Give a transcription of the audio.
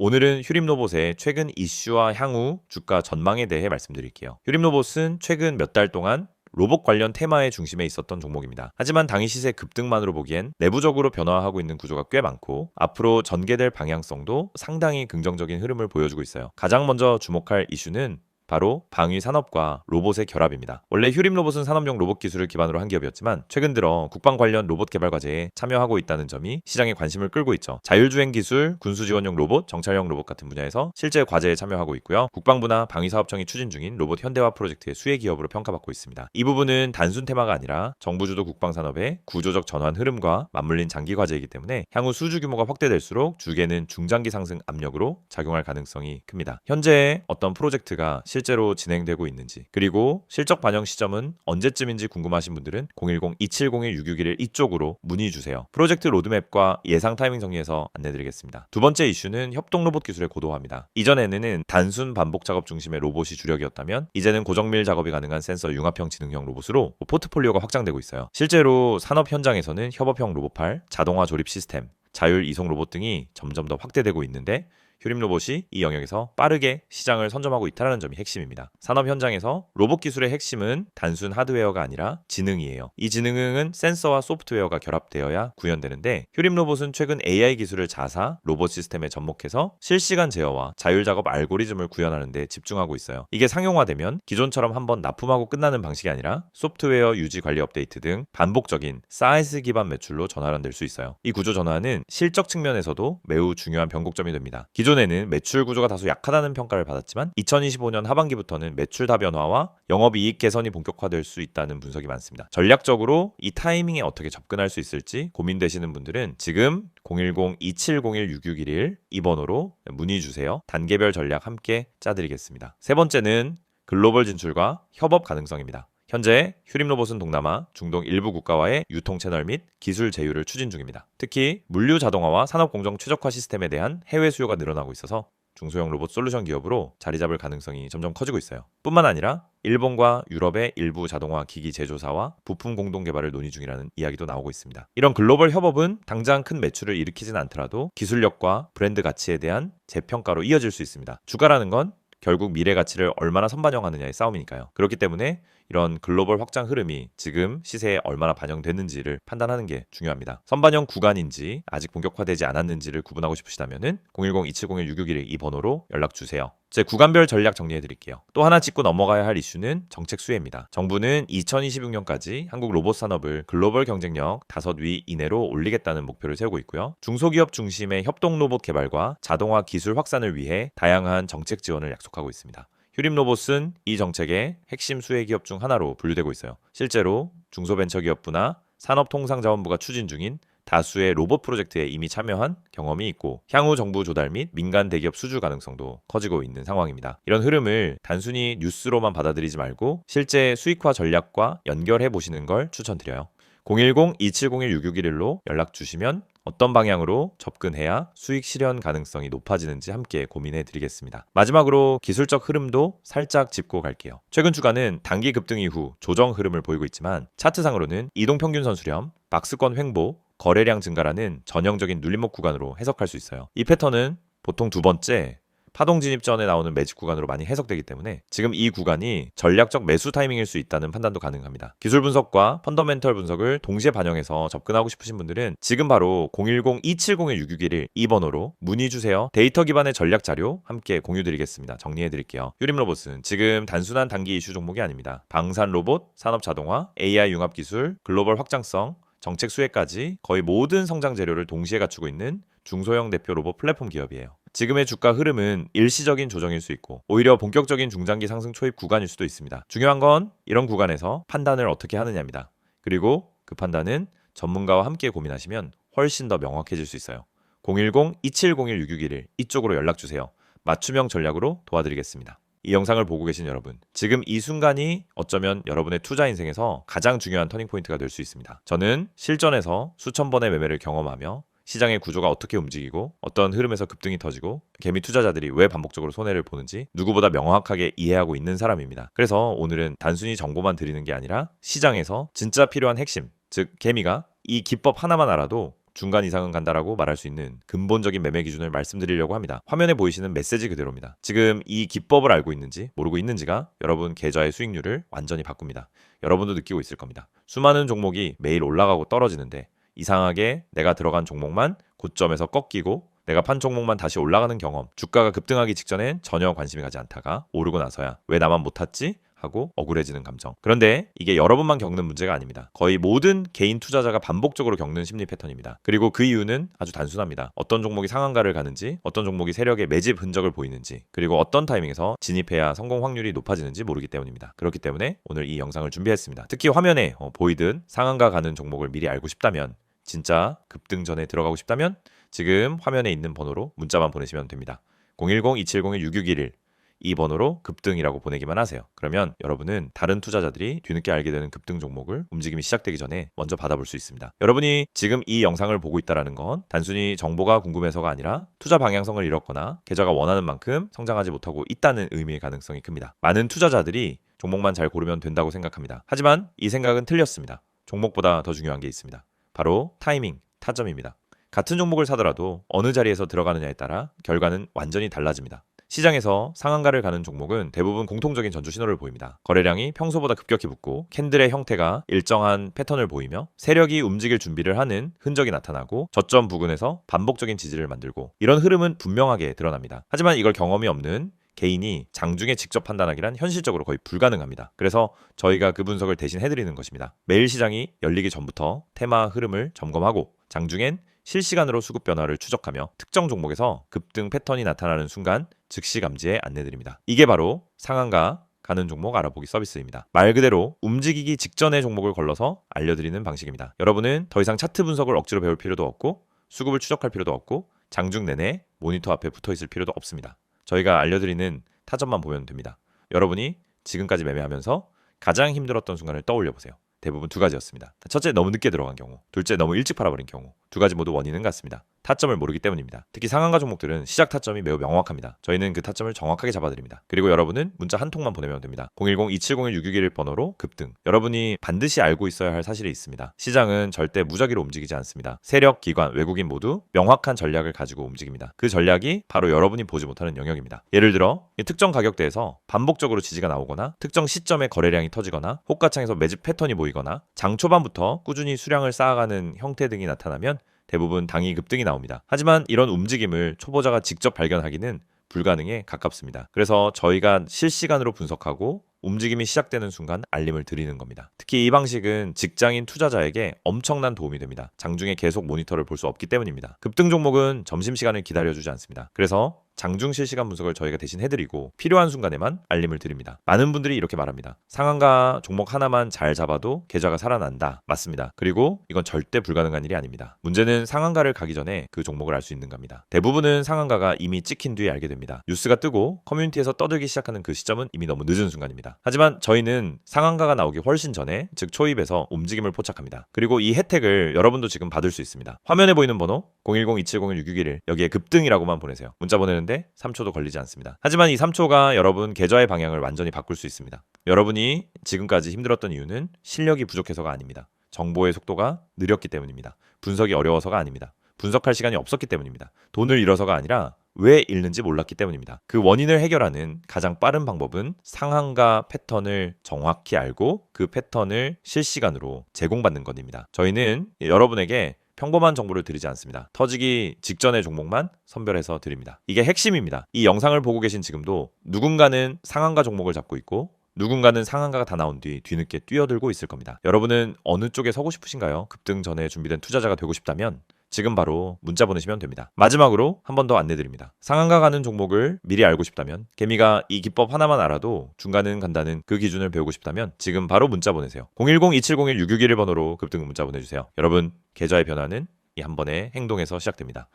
오늘은 휴림로봇의 최근 이슈와 향후 주가 전망에 대해 말씀드릴게요. 휴림로봇은 최근 몇 달 동안 로봇 관련 테마의 중심에 있었던 종목입니다. 하지만 당일 시세 급등만으로 보기엔 내부적으로 변화하고 있는 구조가 꽤 많고 앞으로 전개될 방향성도 상당히 긍정적인 흐름을 보여주고 있어요. 가장 먼저 주목할 이슈는 바로 방위 산업과 로봇의 결합입니다. 원래 휴림로봇은 산업용 로봇 기술을 기반으로 한 기업이었지만 최근 들어 국방 관련 로봇 개발 과제에 참여하고 있다는 점이 시장의 관심을 끌고 있죠. 자율주행 기술, 군수 지원용 로봇, 정찰용 로봇 같은 분야에서 실제 과제에 참여하고 있고요. 국방부나 방위사업청이 추진 중인 로봇 현대화 프로젝트의 수혜 기업으로 평가받고 있습니다. 이 부분은 단순 테마가 아니라 정부 주도 국방 산업의 구조적 전환 흐름과 맞물린 장기 과제이기 때문에 향후 수주 규모가 확대될수록 주계는 중장기 상승 압력으로 작용할 가능성이 큽니다. 현재 어떤 프로젝트가 실제로 진행되고 있는지 그리고 실적 반영 시점은 언제쯤인지 궁금하신 분들은 010-2701-6611 이쪽으로 문의 주세요. 프로젝트 로드맵과 예상 타이밍 정리해서 안내드리겠습니다. 두 번째 이슈는 협동 로봇 기술의 고도화입니다. 이전에는 단순 반복 작업 중심의 로봇이 주력이었다면 이제는 고정밀 작업이 가능한 센서 융합형 지능형 로봇으로 포트폴리오가 확장되고 있어요. 실제로 산업 현장에서는 협업형 로봇팔, 자동화 조립 시스템, 자율 이송 로봇 등이 점점 더 확대되고 있는데 휴림로봇이 이 영역에서 빠르게 시장을 선점하고 있다는 점이 핵심입니다. 산업 현장에서 로봇 기술의 핵심은 단순 하드웨어가 아니라 지능이에요. 이 지능은 센서와 소프트웨어가 결합되어야 구현되는데 휴림로봇은 최근 AI 기술을 자사 로봇 시스템에 접목해서 실시간 제어와 자율작업 알고리즘을 구현하는 데 집중하고 있어요. 이게 상용화되면 기존처럼 한번 납품하고 끝나는 방식이 아니라 소프트웨어 유지 관리 업데이트 등 반복적인 SaaS 기반 매출로 전환될 수 있어요. 이 구조 전환은 실적 측면에서도 매우 중요한 변곡점이 됩니다. 기존에는 매출 구조가 다소 약하다는 평가를 받았지만 2025년 하반기부터는 매출 다변화와 영업이익 개선이 본격화될 수 있다는 분석이 많습니다. 전략적으로 이 타이밍에 어떻게 접근할 수 있을지 고민되시는 분들은 지금 010-2701-6611 이 번호로 문의 주세요. 단계별 전략 함께 짜드리겠습니다. 세 번째는 글로벌 진출과 협업 가능성입니다. 현재 휴림로봇은 동남아, 중동 일부 국가와의 유통 채널 및 기술 제휴를 추진 중입니다. 특히 물류 자동화와 산업 공정 최적화 시스템에 대한 해외 수요가 늘어나고 있어서 중소형 로봇 솔루션 기업으로 자리 잡을 가능성이 점점 커지고 있어요. 뿐만 아니라 일본과 유럽의 일부 자동화 기기 제조사와 부품 공동 개발을 논의 중이라는 이야기도 나오고 있습니다. 이런 글로벌 협업은 당장 큰 매출을 일으키진 않더라도 기술력과 브랜드 가치에 대한 재평가로 이어질 수 있습니다. 주가라는 건 결국 미래 가치를 얼마나 선반영하느냐의 싸움이니까요. 그렇기 때문에 이런 글로벌 확장 흐름이 지금 시세에 얼마나 반영됐는지를 판단하는 게 중요합니다. 선반영 구간인지 아직 본격화되지 않았는지를 구분하고 싶으시다면 010-2701-6611 이 번호로 연락 주세요. 제 구간별 전략 정리해 드릴게요. 또 하나 짚고 넘어가야 할 이슈는 정책 수혜입니다. 정부는 2026년까지 한국 로봇 산업을 글로벌 경쟁력 5위 이내로 올리겠다는 목표를 세우고 있고요. 중소기업 중심의 협동 로봇 개발과 자동화 기술 확산을 위해 다양한 정책 지원을 약속하고 있습니다. 휴림로봇은 이 정책의 핵심 수혜 기업 중 하나로 분류되고 있어요. 실제로 중소벤처기업부나 산업통상자원부가 추진 중인 다수의 로봇 프로젝트에 이미 참여한 경험이 있고 향후 정부 조달 및 민간 대기업 수주 가능성도 커지고 있는 상황입니다. 이런 흐름을 단순히 뉴스로만 받아들이지 말고 실제 수익화 전략과 연결해 보시는 걸 추천드려요. 010-2701-6611로 연락 주시면 어떤 방향으로 접근해야 수익 실현 가능성이 높아지는지 함께 고민해 드리겠습니다. 마지막으로 기술적 흐름도 살짝 짚고 갈게요. 최근 주가는 단기 급등 이후 조정 흐름을 보이고 있지만 차트상으로는 이동평균 선수렴, 박스권 횡보, 거래량 증가라는 전형적인 눌림목 구간으로 해석할 수 있어요. 이 패턴은 보통 두 번째 파동 진입 전에 나오는 매집 구간으로 많이 해석되기 때문에 지금 이 구간이 전략적 매수 타이밍일 수 있다는 판단도 가능합니다. 기술 분석과 펀더멘털 분석을 동시에 반영해서 접근하고 싶으신 분들은 지금 바로 010-2701-6611 이 번호로 문의 주세요. 데이터 기반의 전략 자료 함께 공유 드리겠습니다. 정리해 드릴게요. 휴림로봇은 지금 단순한 단기 이슈 종목이 아닙니다. 방산 로봇, 산업 자동화, AI 융합 기술, 글로벌 확장성, 정책 수혜까지 거의 모든 성장 재료를 동시에 갖추고 있는 중소형 대표 로봇 플랫폼 기업이에요. 지금의 주가 흐름은 일시적인 조정일 수 있고 오히려 본격적인 중장기 상승 초입 구간일 수도 있습니다. 중요한 건 이런 구간에서 판단을 어떻게 하느냐입니다. 그리고 그 판단은 전문가와 함께 고민하시면 훨씬 더 명확해질 수 있어요. 010-2701-6611 이쪽으로 연락주세요. 맞춤형 전략으로 도와드리겠습니다. 이 영상을 보고 계신 여러분, 지금 이 순간이 어쩌면 여러분의 투자 인생에서 가장 중요한 터닝포인트가 될 수 있습니다. 저는 실전에서 수천 번의 매매를 경험하며 시장의 구조가 어떻게 움직이고 어떤 흐름에서 급등이 터지고 개미 투자자들이 왜 반복적으로 손해를 보는지 누구보다 명확하게 이해하고 있는 사람입니다. 그래서 오늘은 단순히 정보만 드리는 게 아니라 시장에서 진짜 필요한 핵심, 즉 개미가 이 기법 하나만 알아도 중간 이상은 간다라고 말할 수 있는 근본적인 매매 기준을 말씀드리려고 합니다. 화면에 보이시는 메시지 그대로입니다. 지금 이 기법을 알고 있는지 모르고 있는지가 여러분 계좌의 수익률을 완전히 바꿉니다. 여러분도 느끼고 있을 겁니다. 수많은 종목이 매일 올라가고 떨어지는데 이상하게 내가 들어간 종목만 고점에서 꺾이고 내가 판 종목만 다시 올라가는 경험, 주가가 급등하기 직전엔 전혀 관심이 가지 않다가 오르고 나서야 왜 나만 못 탔지? 하고 억울해지는 감정. 그런데 이게 여러분만 겪는 문제가 아닙니다. 거의 모든 개인 투자자가 반복적으로 겪는 심리 패턴입니다. 그리고 그 이유는 아주 단순합니다. 어떤 종목이 상한가를 가는지, 어떤 종목이 세력의 매집 흔적을 보이는지, 그리고 어떤 타이밍에서 진입해야 성공 확률이 높아지는지 모르기 때문입니다. 그렇기 때문에 오늘 이 영상을 준비했습니다. 특히 화면에 보이듯 상한가 가는 종목을 미리 알고 싶다면, 진짜 급등 전에 들어가고 싶다면 지금 화면에 있는 번호로 문자만 보내시면 됩니다. 010-2701-6611 이 번호로 급등이라고 보내기만 하세요. 그러면 여러분은 다른 투자자들이 뒤늦게 알게 되는 급등 종목을 움직임이 시작되기 전에 먼저 받아볼 수 있습니다. 여러분이 지금 이 영상을 보고 있다는 건 단순히 정보가 궁금해서가 아니라 투자 방향성을 잃었거나 계좌가 원하는 만큼 성장하지 못하고 있다는 의미의 가능성이 큽니다. 많은 투자자들이 종목만 잘 고르면 된다고 생각합니다. 하지만 이 생각은 틀렸습니다. 종목보다 더 중요한 게 있습니다. 바로 타이밍, 타점입니다. 같은 종목을 사더라도 어느 자리에서 들어가느냐에 따라 결과는 완전히 달라집니다. 시장에서 상한가를 가는 종목은 대부분 공통적인 전조 신호를 보입니다. 거래량이 평소보다 급격히 붙고 캔들의 형태가 일정한 패턴을 보이며 세력이 움직일 준비를 하는 흔적이 나타나고 저점 부근에서 반복적인 지지를 만들고 이런 흐름은 분명하게 드러납니다. 하지만 이걸 경험이 없는 개인이 장중에 직접 판단하기란 현실적으로 거의 불가능합니다. 그래서 저희가 그 분석을 대신 해드리는 것입니다. 매일 시장이 열리기 전부터 테마 흐름을 점검하고 장중엔 실시간으로 수급 변화를 추적하며 특정 종목에서 급등 패턴이 나타나는 순간 즉시 감지에 안내드립니다. 이게 바로 상한가 가는 종목 알아보기 서비스입니다. 말 그대로 움직이기 직전의 종목을 걸러서 알려드리는 방식입니다. 여러분은 더 이상 차트 분석을 억지로 배울 필요도 없고 수급을 추적할 필요도 없고 장중 내내 모니터 앞에 붙어 있을 필요도 없습니다. 저희가 알려드리는 타점만 보면 됩니다. 여러분이 지금까지 매매하면서 가장 힘들었던 순간을 떠올려 보세요. 대부분 두 가지였습니다. 첫째, 너무 늦게 들어간 경우. 둘째, 너무 일찍 팔아버린 경우. 두 가지 모두 원인은 같습니다. 타점을 모르기 때문입니다. 특히 상한가 종목들은 시작 타점이 매우 명확합니다. 저희는 그 타점을 정확하게 잡아드립니다. 그리고 여러분은 문자 한 통만 보내면 됩니다. 010-2701-6611 번호로 급등. 여러분이 반드시 알고 있어야 할 사실이 있습니다. 시장은 절대 무작위로 움직이지 않습니다. 세력, 기관, 외국인 모두 명확한 전략을 가지고 움직입니다. 그 전략이 바로 여러분이 보지 못하는 영역입니다. 예를 들어 특정 가격대에서 반복적으로 지지가 나오거나 특정 시점에 거래량이 터지거나 호가창에서 매집 패턴이 보이거나 장 초반부터 꾸준히 수량을 쌓아가는 형태 등이 나타나면 대부분 당이 급등이 나옵니다. 하지만 이런 움직임을 초보자가 직접 발견하기는 불가능에 가깝습니다. 그래서 저희가 실시간으로 분석하고 움직임이 시작되는 순간 알림을 드리는 겁니다. 특히 이 방식은 직장인 투자자에게 엄청난 도움이 됩니다. 장중에 계속 모니터를 볼 수 없기 때문입니다. 급등 종목은 점심시간을 기다려주지 않습니다. 그래서 장중 실시간 분석을 저희가 대신 해드리고 필요한 순간에만 알림을 드립니다. 많은 분들이 이렇게 말합니다. 상한가 종목 하나만 잘 잡아도 계좌가 살아난다. 맞습니다. 그리고 이건 절대 불가능한 일이 아닙니다. 문제는 상한가를 가기 전에 그 종목을 알 수 있는 겁니다. 대부분은 상한가가 이미 찍힌 뒤에 알게 됩니다. 뉴스가 뜨고 커뮤니티에서 떠들기 시작하는 그 시점은 이미 너무 늦은 순간입니다. 하지만 저희는 상한가가 나오기 훨씬 전에 즉 초입에서 움직임을 포착합니다. 그리고 이 혜택을 여러분도 지금 받을 수 있습니다. 화면에 보이는 번호 010-2701-6611 여기에 급등이라고만 보내세요. 문자 보내는데 3초도 걸리지 않습니다. 하지만 이 3초가 여러분 계좌의 방향을 완전히 바꿀 수 있습니다. 여러분이 지금까지 힘들었던 이유는 실력이 부족해서가 아닙니다. 정보의 속도가 느렸기 때문입니다. 분석이 어려워서가 아닙니다. 분석할 시간이 없었기 때문입니다. 돈을 잃어서가 아니라 왜 잃는지 몰랐기 때문입니다. 그 원인을 해결하는 가장 빠른 방법은 상한가 패턴을 정확히 알고 그 패턴을 실시간으로 제공받는 것입니다. 저희는 여러분에게 평범한 정보를 드리지 않습니다. 터지기 직전의 종목만 선별해서 드립니다. 이게 핵심입니다. 이 영상을 보고 계신 지금도 누군가는 상한가 종목을 잡고 있고 누군가는 상한가가 다 나온 뒤 뒤늦게 뛰어들고 있을 겁니다. 여러분은 어느 쪽에 서고 싶으신가요? 급등 전에 준비된 투자자가 되고 싶다면 지금 바로 문자 보내시면 됩니다. 마지막으로 한 번 더 안내드립니다. 상한가 가는 종목을 미리 알고 싶다면 개미가 이 기법 하나만 알아도 중간은 간다는 그 기준을 배우고 싶다면 지금 바로 문자 보내세요. 010-2701-6611 번호로 급등 문자 보내주세요. 여러분 계좌의 변화는 이 한 번의 행동에서 시작됩니다.